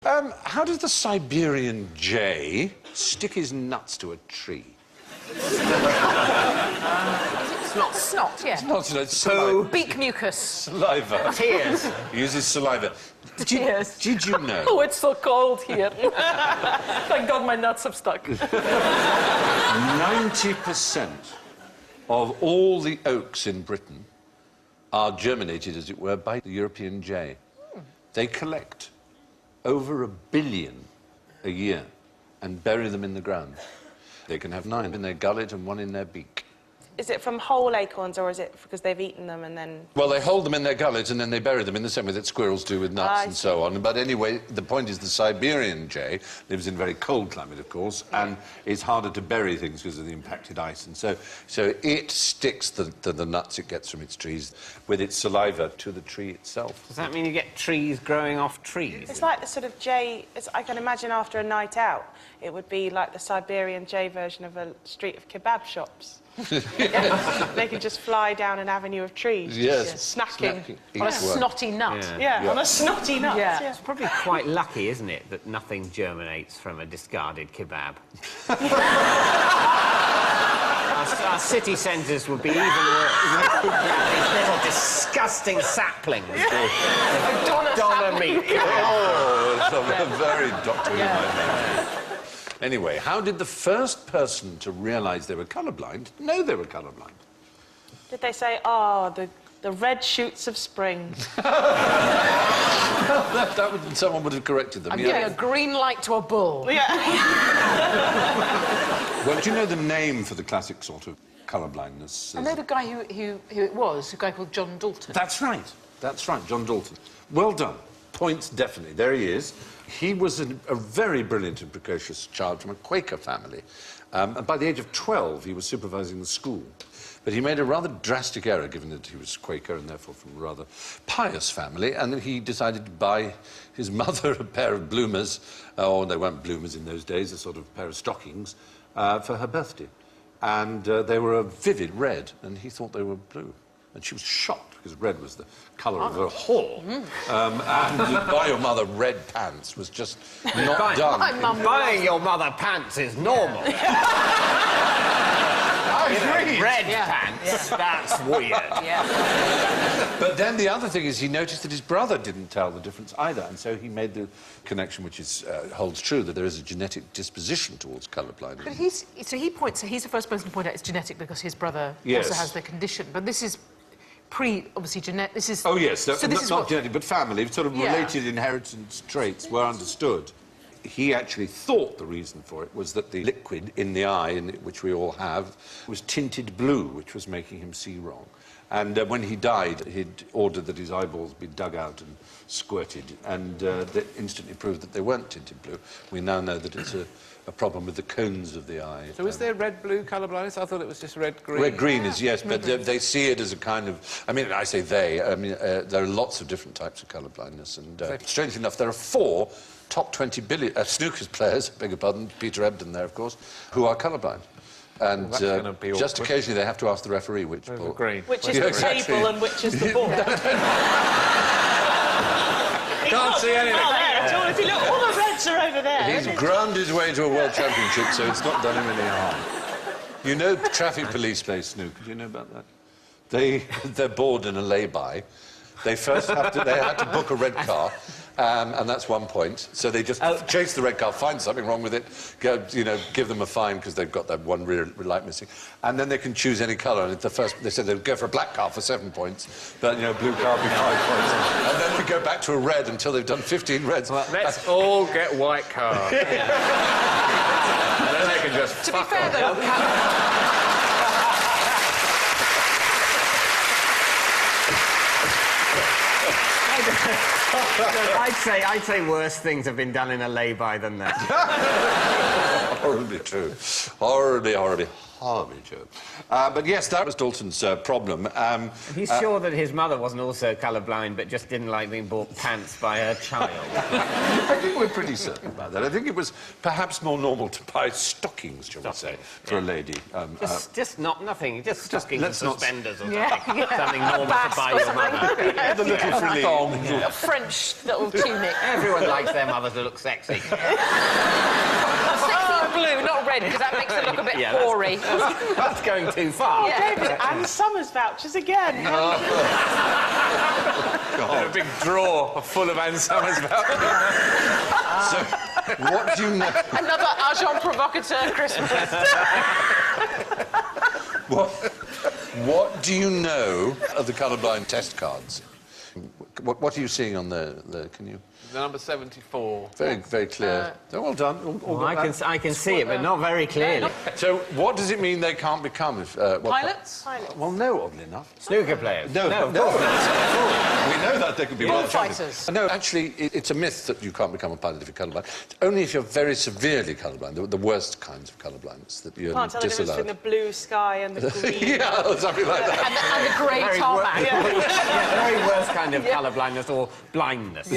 How does the Siberian jay stick his nuts to a tree? It's not snot, yeah. It's not, it's saliva. Beak mucus. Saliva. Tears. He uses saliva. Tears. Did you know? Oh, it's so cold here. Thank God my nuts have stuck. 90% of all the oaks in Britain are germinated, as it were, by the European jay. They collect over 1 billion a year and bury them in the ground. They can have 9 in their gullet and 1 in their beak. Is it from whole acorns, or is it because they've eaten them and then... Well, they hold them in their gullet and then they bury them in the same way that squirrels do with nuts and so on. But anyway, the point is the Siberian jay lives in a very cold climate, of course, and it's harder to bury things because of the impacted ice. And so it sticks the nuts it gets from its trees with its saliva to the tree itself. Does that mean you get trees growing off trees? It's like the sort of jay... I can imagine after a night out, it would be like the Siberian jay version of a street of kebab shops. They could just fly down an avenue of trees, snacking. On a snotty nut. Yeah, on a snotty nut. Yeah. It's probably quite lucky, isn't it, that nothing germinates from a discarded kebab. Our city centres would be even worse. These little disgusting saplings. Doner meat. Oh, it's a very doctor-y name. Anyway, how did the first person to realise they were colourblind know they were colourblind? Did they say, oh, the red shoots of spring? Someone would have corrected them. I'm giving a green light to a bull. Yeah. Well, do you know the name for the classic sort of colourblindness? I know the guy who it was, a guy called John Dalton. That's right, John Dalton. Well done. Points, definitely. There he is. He was a very brilliant and precocious child from a Quaker family. And by the age of 12, he was supervising the school. But he made a rather drastic error, given that he was Quaker and therefore from a rather pious family, and then he decided to buy his mother a pair of bloomers, or they weren't bloomers in those days, a sort of pair of stockings, for her birthday. And they were a vivid red, and he thought they were blue. And she was shocked, because red was the colour of her whore. And buy your mother red pants was just not done. Buying your mother pants is normal. Red pants, that's weird. But then the other thing is he noticed that his brother didn't tell the difference either, and so he made the connection, which is, holds true, that there is a genetic disposition towards colour blindness. But he's the first person to point out it's genetic because his brother also has the condition. But this is obviously, genetic. This is... Oh, yes, so this is not genetic, but family, sort of related inheritance traits were understood. He actually thought the reason for it was that the liquid in the eye, which we all have, was tinted blue, which was making him see wrong. And when he died, he'd ordered that his eyeballs be dug out and squirted, and that instantly proved that they weren't tinted blue. We now know that it's a problem with the cones of the eye. So is there red-blue colour-blindness? I thought it was just red-green. Red-green is, yes, but they see it as a kind of... I mean, I say they. I mean, there are lots of different types of colour-blindness, and strangely enough, there are 4 top 20 billion snookers players, beg your pardon, Peter Ebdon there, of course, who are colourblind. And just occasionally they have to ask the referee which ball. Which is the table and which is the ball. Can't see anything. Not there at all. If you look, all the reds are over there. He's ground his way to a world championship, so it's not done him any harm. You know, traffic police play snooker. Do you know about that? They're bored in a lay-by. They first have to book a red car, and that's one point. So they just chase the red car, find something wrong with it, go, give them a fine because they've got that one rear light missing, and then they can choose any colour. And they said they'd go for a black car for 7 points, but blue car would be 5 points, and then we go back to a red until they've done 15 reds. Well, let's all get white cars. And then they can just. To be fair, though. I'd say worse things have been done in a lay-by than that. Horribly true. Horribly, horribly, Harvey, Joe. But yes, that was Dalton's problem. And he's sure that his mother wasn't also colourblind, but just didn't like being bought pants by her child. I think we're pretty certain about that. I think it was perhaps more normal to buy stockings, shall we say, for a lady. Just nothing, just stockings and suspenders or something. Yeah. Something normal to buy your mother. The little frilly. A French little tunic. Everyone likes their mother to look sexy. Sexy blue, not red, because that makes it look a bit hoary. That's going too far. Yeah. David, and Summers vouchers again. A big drawer full of Anne Summers vouchers. So, what do you know? Another agent provocateur Christmas. What do you know of the colourblind test cards? What are you seeing on there? Can you? The number 74. Very, very clear. Well done. All I can see it, but not very clearly. So, what does it mean they can't become? If, Pilots? Well, no, oddly enough. Snooker players? No, of no. course not. We know that they could be world champions. Bullfighters? No, actually, it's a myth that you can't become a pilot if you're colourblind. It's only if you're very severely colourblind, the worst kinds of colourblindness, that you're Can't tell the difference disallowed. between the blue sky and the green. Yeah, something like that. And the grey tarmac. Yeah, very worst kind of colourblindness or blindness.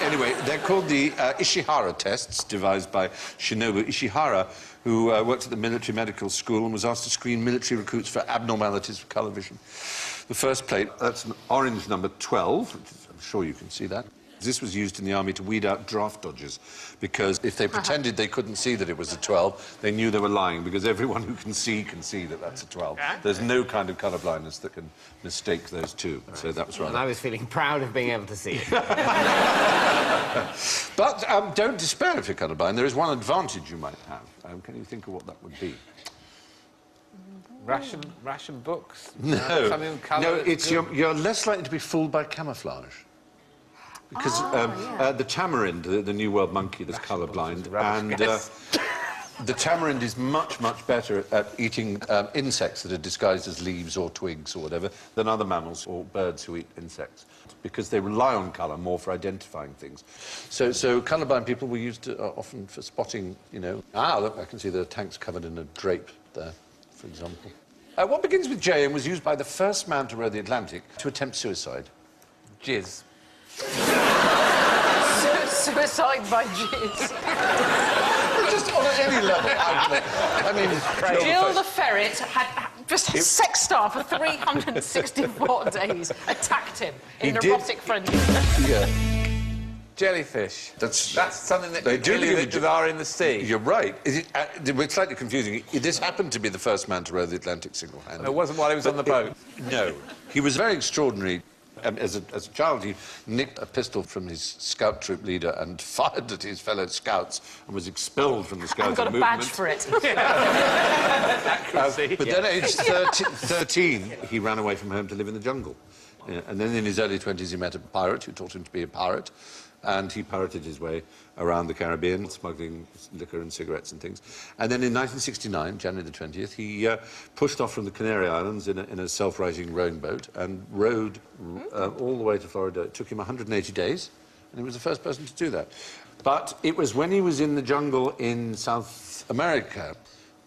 Anyway, they're called the Ishihara tests, devised by Shinobu Ishihara, who worked at the military medical school and was asked to screen military recruits for abnormalities of colour vision. The first plate, that's an orange number 12, which is, I'm sure you can see that. This was used in the army to weed out draft dodgers, because if they pretended they couldn't see that it was a 12, they knew they were lying, because everyone who can see that that's a 12. There's no kind of colour blindness that can mistake those two. Right. So that was right. And I was feeling proud of being able to see it. But don't despair if you're colourblind. There is one advantage you might have. Can you think of what that would be? Ration books? No. Something with colour. No, it's you're less likely to be fooled by camouflage. Because the tamarind, the New World monkey that's colourblind, and the tamarind is much, much better at eating insects that are disguised as leaves or twigs or whatever than other mammals or birds who eat insects, because they rely on colour more for identifying things. So colourblind people were used often for spotting, you know... Ah, look, I can see the tank's covered in a drape there, for example. What begins with J and was used by the first man to row the Atlantic to attempt suicide? Jizz. Suicide by jizz. Just on any level. I mean... Jill the ferret had just sex star for 364 days. Attacked him in an erotic frenzy. Yeah. Jellyfish. That's something that they do are in the sea. You're right. We're slightly confusing. This happened to be the first man to row the Atlantic single-handed. It wasn't while he was on the boat. No. He was very extraordinary. As a child, he nicked a pistol from his scout troop leader and fired at his fellow scouts and was expelled from the scouting movement. And got a badge for it. But then, at age 13, he ran away from home to live in the jungle. And then in his early 20s, he met a pirate who taught him to be a pirate. And he pirated his way around the Caribbean, smuggling liquor and cigarettes and things. And then in 1969, January the 20th, he pushed off from the Canary Islands in a self-rising rowing boat and rowed all the way to Florida. It took him 180 days, and he was the first person to do that. But it was when he was in the jungle in South America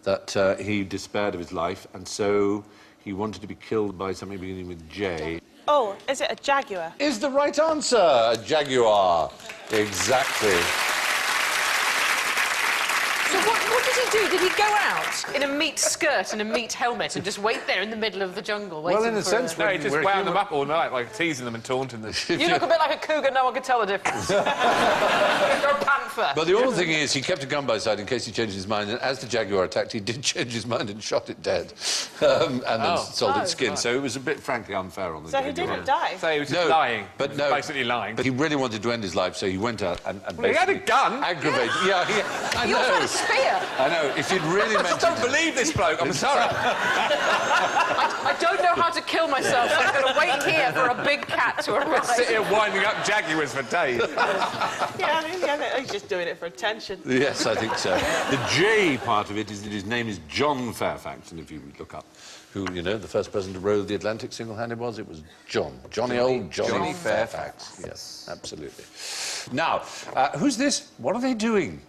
that he despaired of his life, and so he wanted to be killed by something beginning with J. Oh, is it a jaguar? Is the right answer a jaguar? Exactly. So what did he do? Did he go out in a meat skirt and a meat helmet and just wait there in the middle of the jungle waiting Well, in a sense, No, he just wound them up all night, like teasing them and taunting them. You look a bit like a cougar, no one could tell the difference. You're a panther. But the other thing is, he kept a gun by his side in case he changed his mind, and as the jaguar attacked, he did change his mind and shot it dead, and then sold its skin. Right. So it was a bit, frankly, unfair on the jaguar. So he didn't die? So he was just lying. But no, basically lying. But he really wanted to end his life, so he went out and well, he had a gun. Aggravated. Yeah, I know. He also had a spear. I know. If you'd really meant I don't believe this bloke. I'm sorry. I don't know how to kill myself, so I'm going to wait here for a big cat to arrive. Sit here winding up jaguars for days. Yeah, I mean, he's just doing it for attention. Yes, I think so. The J part of it is that his name is John Fairfax, and if you look up who, you know, the first person to row the Atlantic single-handed was, it was John. Johnny Fairfax. Yes, absolutely. Now, who's this? What are they doing?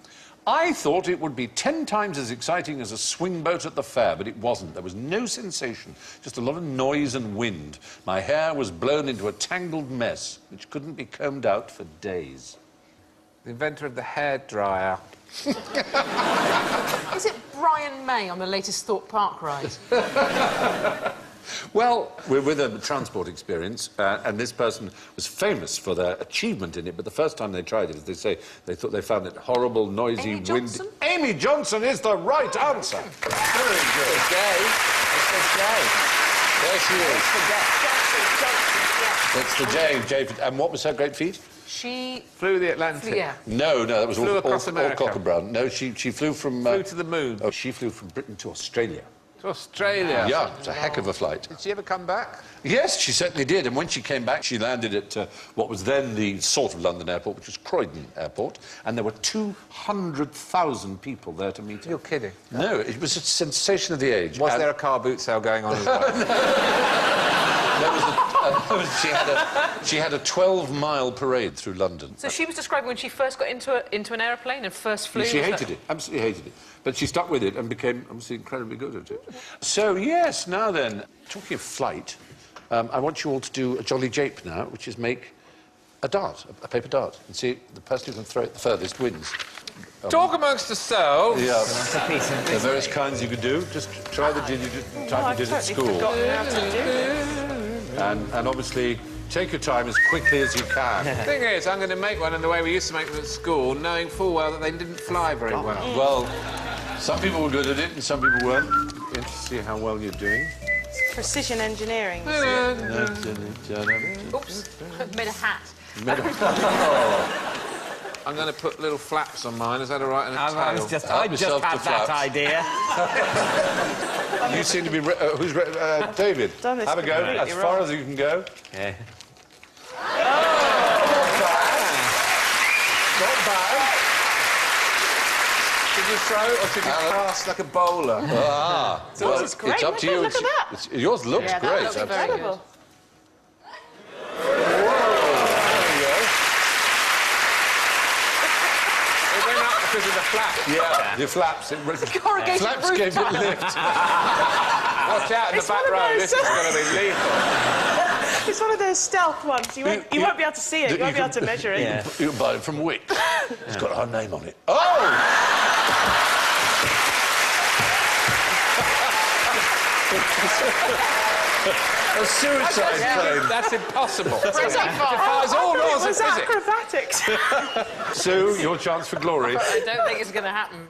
I thought it would be 10 times as exciting as a swing boat at the fair, but it wasn't. There was no sensation, just a lot of noise and wind. My hair was blown into a tangled mess, which couldn't be combed out for days. The inventor of the hairdryer. Is it Brian May on the latest Thorpe Park ride? Well, we're with a transport experience, and this person was famous for their achievement in it, but the first time they tried it, as they say, they thought they found it horrible, noisy, Amy Johnson? windy... Amy Johnson is the right answer. Very good. It's the J. There she is. It's the J. It's the J. And what was her great feat? She... Flew the Atlantic. Yeah. No, that was Flew all across America. Cocklebrown. No, she flew from... Flew to the moon. Oh, she flew from Britain to Australia. To Australia. Yeah, it's a heck of a flight. Did she ever come back? Yes, she certainly did. And when she came back, she landed at what was then the sort of London airport, which was Croydon Airport, and there were 200,000 people there to meet her. You're kidding. No, it was a sensation of the age. Was there a car boot sale going on as well? She had a 12-mile parade through London. So she was describing when she first got into an aeroplane and first flew... She hated it, absolutely hated it. But she stuck with it and became, obviously, incredibly good at it. So, yes, now then, talking of flight, I want you all to do a jolly jape now, which is make a dart, a paper dart, and see the person who can throw it the furthest wins. Talk amongst yourselves. Yeah. There are various kinds you could do. Just try the type you did at school. Forgotten how to do. And obviously, take your time as quickly as you can. The thing is, I'm going to make one in the way we used to make them at school, knowing full well that they didn't fly very well. Well, some people were good at it and some people weren't. Interesting to see how well you're doing. It's precision engineering. Oops, made a hat. I'm going to put little flaps on mine. Is that all right? And a tail? I just had that idea. You seem to be... who's... David, Done this have a go, completely as far wrong. as you can go. Yeah. Not bad. Should you throw or should you pass like a bowler? Ah, well, is great. it's up to you. Look at that. Yours looks Yeah, that great. looks very Incredible. It went up because of the flap. Yeah, the flaps. Corrugated Flaps roof gave it lift. Watch out in It's the back one of row. those- This is going to be lethal. It's one of those stealth ones. You won't be able to see it. You won't be able to measure it. Yeah. You can buy it from Wick. It's got her name on it. Oh! A suicide plane. That's impossible. It's Defies I all thought laws it of was physics. acrobatics. Sue, your chance for glory. I don't think it's going to happen.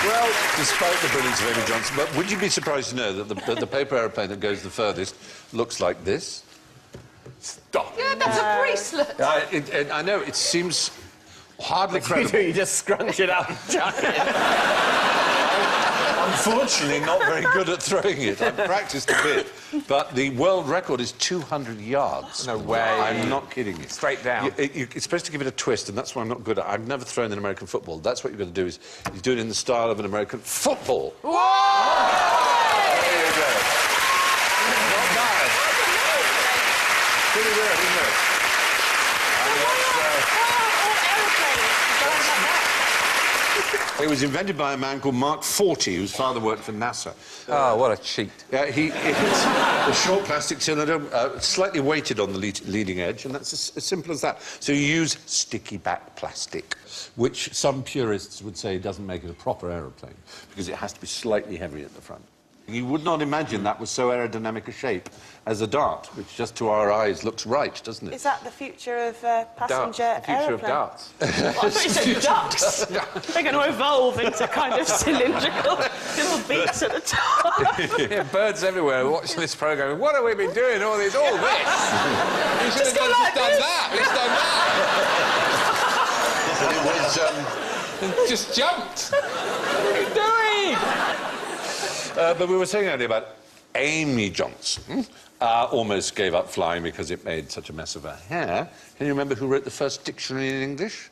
Well, despite the brilliance of Amy Johnson, but would you be surprised to know that the paper aeroplane that goes the furthest looks like this? Stop. Yeah, that's a bracelet. I know, it seems hardly credible. You just scrunch it up and chuck it. Unfortunately, not very good at throwing it. I've practiced a bit. But the world record is 200 yards. No way. I'm not kidding you. Straight down. It's supposed to give it a twist, and that's what I'm not good at. I've never thrown in American football. That's what you've got to do, is you do it in the style of an American football. Whoa! There you go. Not bad. Pretty good, isn't it? It was invented by a man called Mark Forty, whose father worked for NASA. Oh, what a cheat. It's a short plastic cylinder, slightly weighted on the leading edge, and that's as simple as that. So you use sticky back plastic, which some purists would say doesn't make it a proper aeroplane, because it has to be slightly heavy at the front. You would not imagine that was so aerodynamic a shape as a dart, which just to our eyes looks right, doesn't it? Is that the future of passenger Darts. The future of aeroplane? darts. I thought you said ducks. They're going to evolve into kind of cylindrical little beaks at the top. Yeah, birds everywhere watching this programme. What have we been doing? All this. You should have go done like this. that. He's done that. Just jumped. What are you doing? But we were saying earlier about Amy Johnson. Almost gave up flying because it made such a mess of her hair. Can you remember who wrote the first dictionary in English?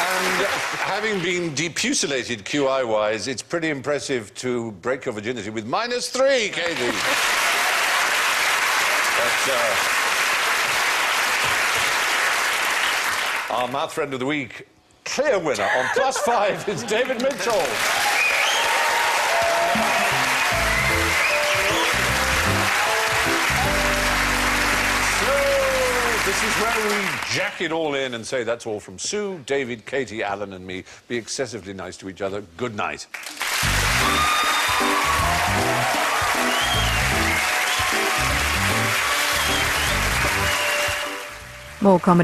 And having been depucilated QI-wise, it's pretty impressive to break your virginity with -3, Katie. But, our mouth friend of the week, clear winner on +5 is David Mitchell. This is where we jack it all in and say that's all from Sue, David, Katie, Alan and me. Be excessively nice to each other. Good night. More comedy.